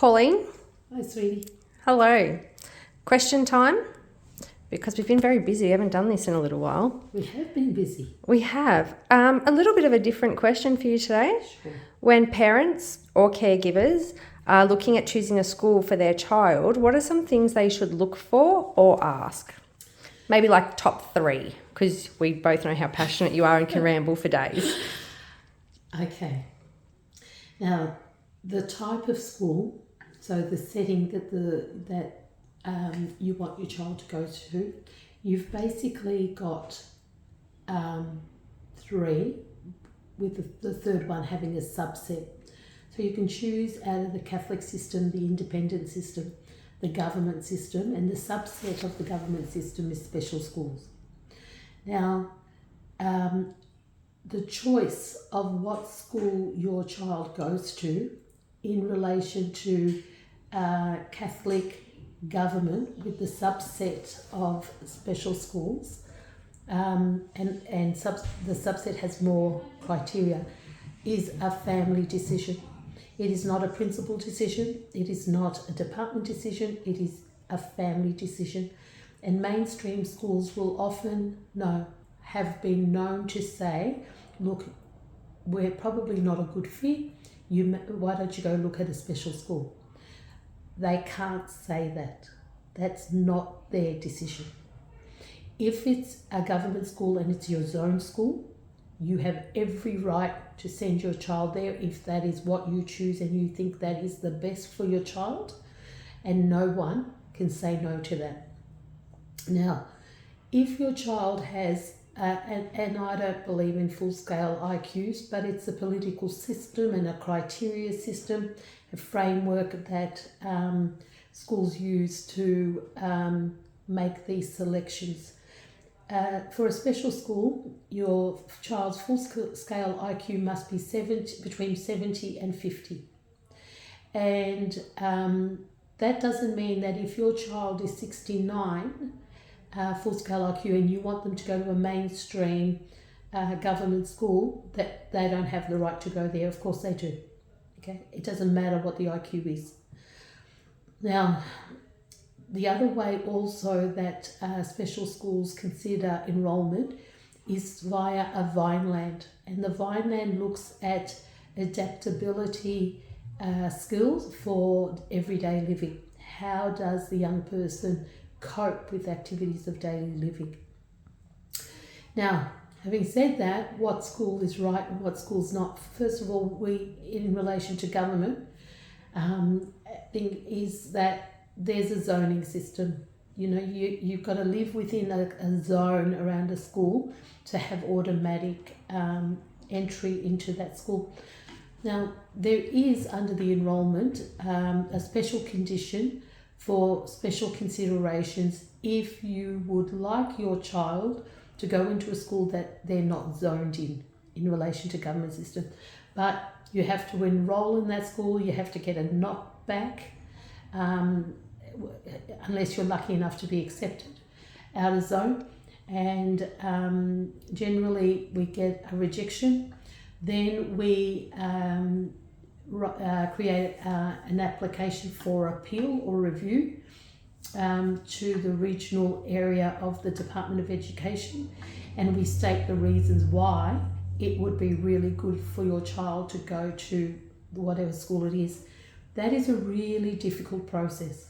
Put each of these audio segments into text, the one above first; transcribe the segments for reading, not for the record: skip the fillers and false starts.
Pauline. Hi, sweetie. Hello. Question time? Because we've been very busy. Haven't done this in a little while. We have been busy. We have. A little bit of a different question for you today. Sure. When parents or caregivers are looking at choosing a school for their child, what are some things they should look for or ask? Maybe like top 3, because we both know how passionate you are and can ramble for days. Okay. Now, the type of school, so the setting that you want your child to go to, you've basically got 3, with the third one having a subset. So you can choose out of the Catholic system, the independent system, the government system, and the subset of the government system is special schools. Now, the choice of what school your child goes to in relation to Catholic government with the subset of special schools, the subset has more criteria, is a family decision. It is not a principal decision. It is not a department decision. It is a family decision. And mainstream schools will often have been known to say, look, we're probably not a good fit. Why don't you go look at a special school? They can't say that. That's not their decision. If it's a government school and it's your zone school, you have every right to send your child there if that is what you choose and you think that is the best for your child, and no one can say no to that. Now, if your child has, and I don't believe in full-scale IQs, but it's a political system and a criteria system, a framework that schools use to make these selections. For a special school, your child's full-scale IQ must be between 70 and 50. And that doesn't mean that if your child is 69, full-scale IQ, and you want them to go to a mainstream government school, that they don't have the right to go there. Of course they do. Okay, it doesn't matter what the IQ is. Now, the other way also that special schools consider enrolment is via a Vineland. And the Vineland looks at adaptability skills for everyday living. How does the young person cope with activities of daily living? Now, having said that, what school is right and what school's not? First of all, we, in relation to government, thing is that there's a zoning system. You know, you've got to live within a zone around a school to have automatic entry into that school. Now, there is under the enrolment a special condition for special considerations if you would like your child to go into a school that they're not zoned in relation to government system. But you have to enroll in that school, you have to get a knockback, unless you're lucky enough to be accepted out of zone. And generally we get a rejection. Then we create an application for appeal or review to the regional area of the Department of Education, and we state the reasons why it would be really good for your child to go to whatever school it is. That is a really difficult process,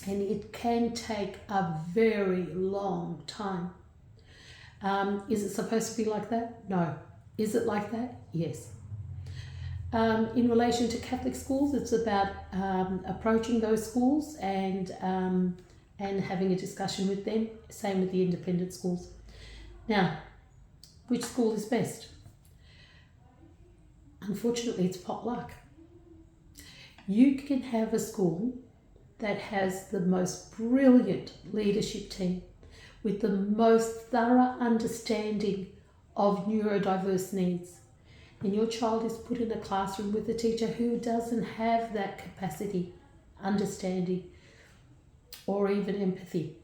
and it can take a very long time. Is it supposed to be like that? No. Is it like that? Yes. In relation to Catholic schools, it's about approaching those schools and having a discussion with them. Same with the independent schools. Now, which school is best? Unfortunately, it's potluck. You can have a school that has the most brilliant leadership team with the most thorough understanding of neurodiverse needs, and your child is put in a classroom with a teacher who doesn't have that capacity, understanding, or even empathy,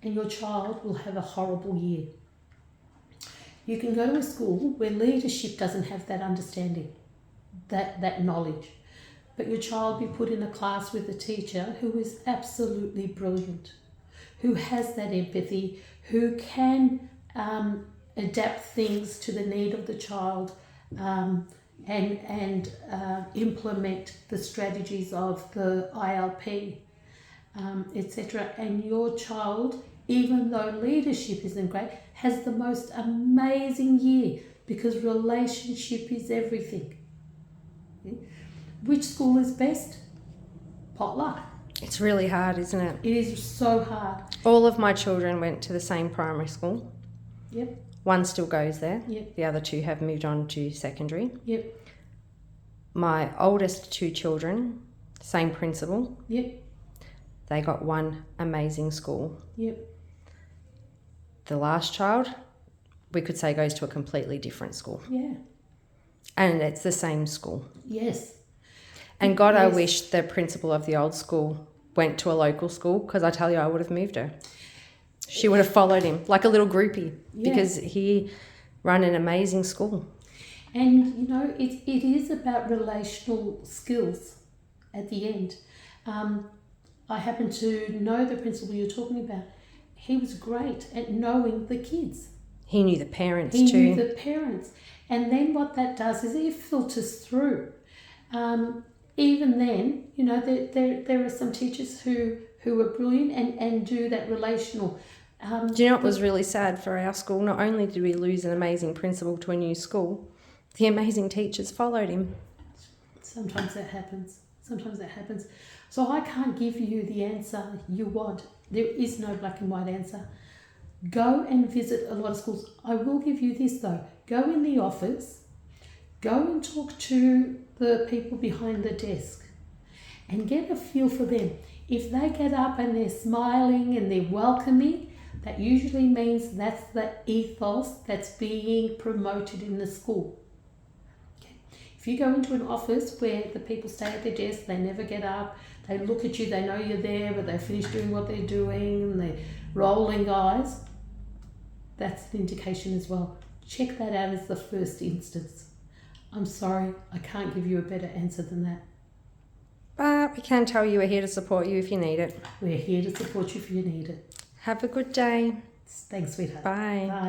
and your child will have a horrible year. You can go to a school where leadership doesn't have that understanding, that knowledge, but your child be put in a class with a teacher who is absolutely brilliant, who has that empathy, who can adapt things to the need of the child, and implement the strategies of the ILP, etc. And your child, even though leadership isn't great, has the most amazing year, because relationship is everything. Which school is best? Potluck. It's really hard, isn't it? It is so hard. All of my children went to the same primary school. Yep. One still goes there. Yep. The other two have moved on to secondary. Yep. My oldest two children, same principal. Yep. They got one amazing school. Yep. The last child, we could say, goes to a completely different school. Yeah. And it's the same school. Yes. And God, I Yes. wish the principal of the old school went to a local school, because I tell you, I would have moved her. She would have followed him like a little groupie, Yeah. because he ran an amazing school. And, you know, it is about relational skills at the end. I happen to know the principal you're talking about. He was great at knowing the kids. He knew the parents He too. knew the parents. And then what that does is it filters through. Even then, you know, there are some teachers who are brilliant and do that relational. Do you know what was really sad for our school? Not only did we lose an amazing principal to a new school, the amazing teachers followed him. Sometimes that happens. So I can't give you the answer you want. There is no black and white answer. Go and visit a lot of schools. I will give you this though. Go in the office. Go and talk to the people behind the desk and get a feel for them. If they get up and they're smiling and they're welcoming, that usually means that's the ethos that's being promoted in the school. Okay. If you go into an office where the people stay at their desk, they never get up, they look at you, they know you're there, but they finish doing what they're doing and they're rolling eyes, that's an indication as well. Check that out as the first instance. I'm sorry, I can't give you a better answer than that. But we can tell you we're here to support you if you need it. We're here to support you if you need it. Have a good day. Thanks, sweetheart. Bye. Bye.